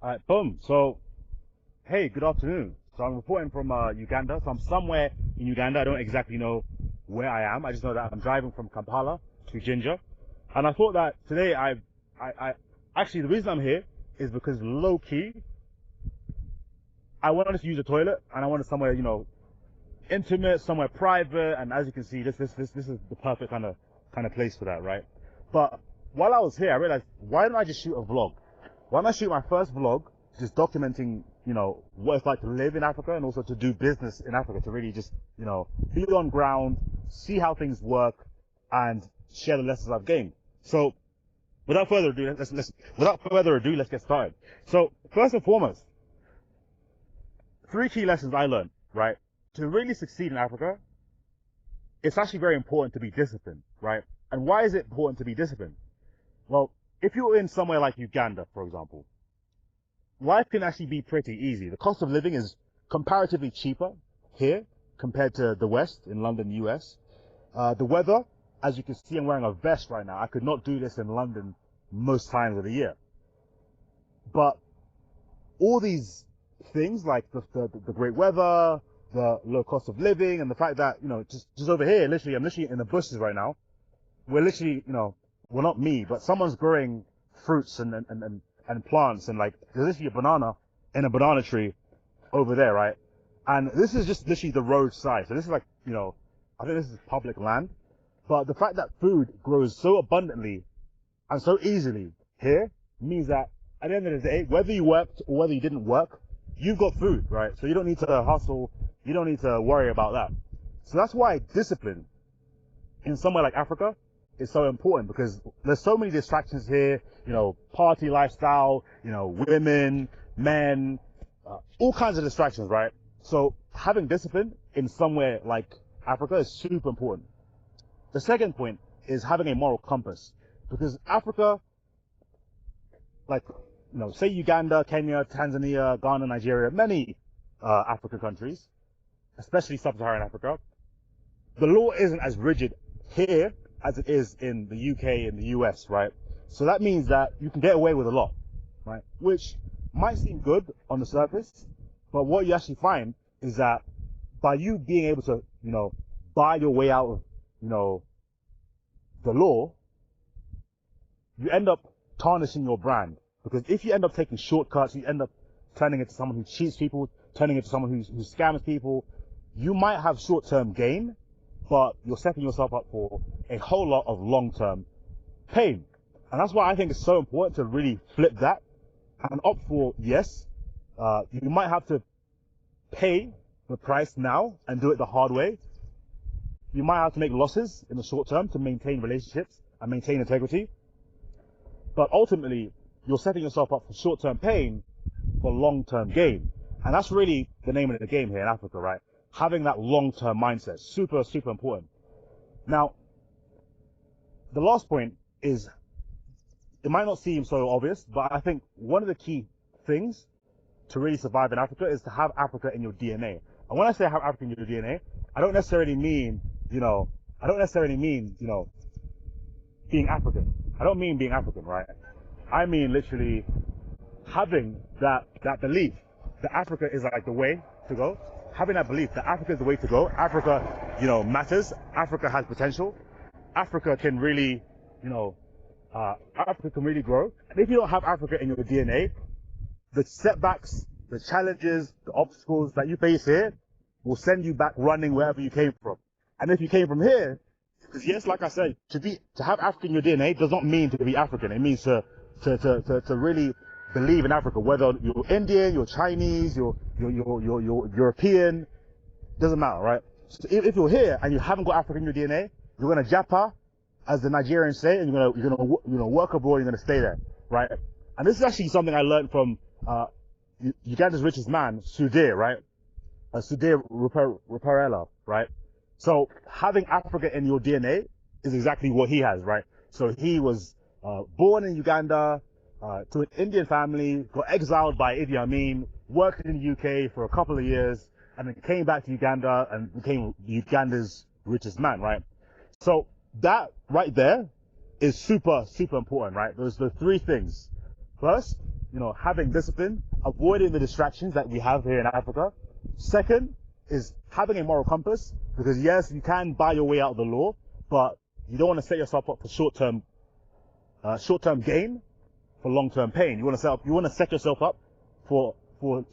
Alright, boom. So, hey, good afternoon. So I'm reporting from Uganda. So I'm somewhere in Uganda. I don't exactly know where I am. I just know that I'm driving from Kampala to Jinja. And I thought that today actually the reason I'm here is because low key, I wanted to use a toilet and I wanted somewhere, intimate, somewhere private. And as you can see, this is the perfect kind of place for that, right? But while I was here, I realized, why don't I just shoot a vlog? Why don't I shoot my first vlog, just documenting, what it's like to live in Africa and also to do business in Africa, to really just, be on ground, see how things work, and share the lessons I've gained. So, without further ado, let's get started. So, first and foremost, three key lessons I learned, right? To really succeed in Africa, it's actually very important to be disciplined, right? And why is it important to be disciplined? Well, if you're in somewhere like Uganda, for example, life can actually be pretty easy. The cost of living is comparatively cheaper here compared to the West, in London, US. The weather, as you can see, I'm wearing a vest right now. I could not do this in London most times of the year. But all these things, like the great weather, the low cost of living, and the fact that, just over here, I'm literally in the bushes right now. We're literally, well, not me, but someone's growing fruits and plants, and like, there's literally a banana in a banana tree over there, right? And this is just literally the roadside. So this is like, I think this is public land. But the fact that food grows so abundantly and so easily here means that at the end of the day, whether you worked or whether you didn't work, you've got food, right? So you don't need to hustle. You don't need to worry about that. So that's why discipline in somewhere like Africa is so important, because there's so many distractions here, party lifestyle, women, men, all kinds of distractions, right? So having discipline in somewhere like Africa is super important. The second point is having a moral compass, because Africa, like, say Uganda, Kenya, Tanzania, Ghana, Nigeria, many African countries, especially sub-Saharan Africa, the law isn't as rigid here as it is in the UK and the US, right? So that means that you can get away with a lot, right? Which might seem good on the surface, but what you actually find is that by you being able to, buy your way out of, the law, you end up tarnishing your brand. Because if you end up taking shortcuts, you end up turning into someone who cheats people, turning into someone who scams people, you might have short-term gain, but you're setting yourself up for a whole lot of long-term pain. And that's why I think it's so important to really flip that and opt for, yes, you might have to pay the price now and do it the hard way. You might have to make losses in the short term to maintain relationships and maintain integrity. But ultimately, you're setting yourself up for short-term pain for long-term gain. And that's really the name of the game here in Africa, right? Having that long-term mindset, super, super important. Now, the last point is, it might not seem so obvious, but I think one of the key things to really survive in Africa is to have Africa in your DNA. And when I say have Africa in your DNA, I don't necessarily mean, being African. I don't mean being African, right? I mean literally having that belief that Africa is like the way to go. Having that belief that Africa is the way to go. Africa, matters. Africa has potential. Africa can really, Africa can really grow. And if you don't have Africa in your DNA, the setbacks, the challenges, the obstacles that you face here will send you back running wherever you came from. And if you came from here, because yes, like I said, to have Africa in your DNA does not mean to be African. It means to really believe in Africa, whether you're Indian, you're Chinese, you're European, doesn't matter, right? So if you're here and you haven't got Africa in your DNA, you're gonna japa, as the Nigerians say, and you're gonna work abroad, you're gonna stay there, right? And this is actually something I learned from Uganda's richest man, Sudhir, right? Sudhir Ruparela, right? So having Africa in your DNA is exactly what he has, right? So he was born in Uganda to an Indian family, got exiled by Idi Amin, worked in the UK for a couple of years, and then came back to Uganda and became Uganda's richest man, right? So that right there is super, super important, right? There's the three things. First, you know, having discipline, avoiding the distractions that we have here in Africa. Second is having a moral compass, because yes, you can buy your way out of the law, but you don't want to set yourself up for short-term gain for long-term pain. You want to set yourself up for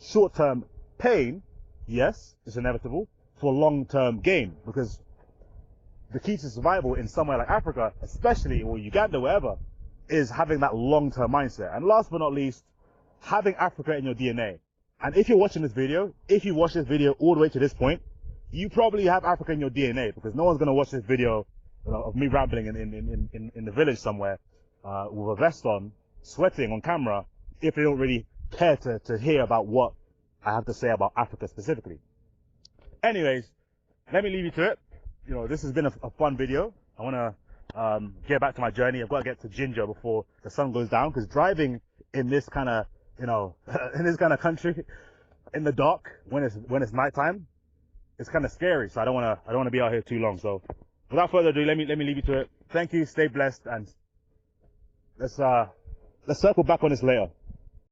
short-term pain. Yes, it's inevitable, for long-term gain, because the key to survival in somewhere like Africa, especially, or Uganda, wherever, is having that long-term mindset. And last but not least, having Africa in your DNA. And if you're watching this video, if you watch this video all the way to this point, you probably have Africa in your DNA, because no one's going to watch this video, you know, of me rambling in the village somewhere, with a vest on, sweating on camera, if they don't really care to hear about what I have to say about Africa specifically. Anyways, let me leave you to it. You know, this has been a fun video. I want to get back to my journey. I've got to get to Jinja before the sun goes down, because driving in this kind of, you know, in this kind of country in the dark when it's nighttime, it's kind of scary. So I don't want to be out here too long. So without further ado, let me leave you to it. Thank you. Stay blessed, and let's circle back on this later.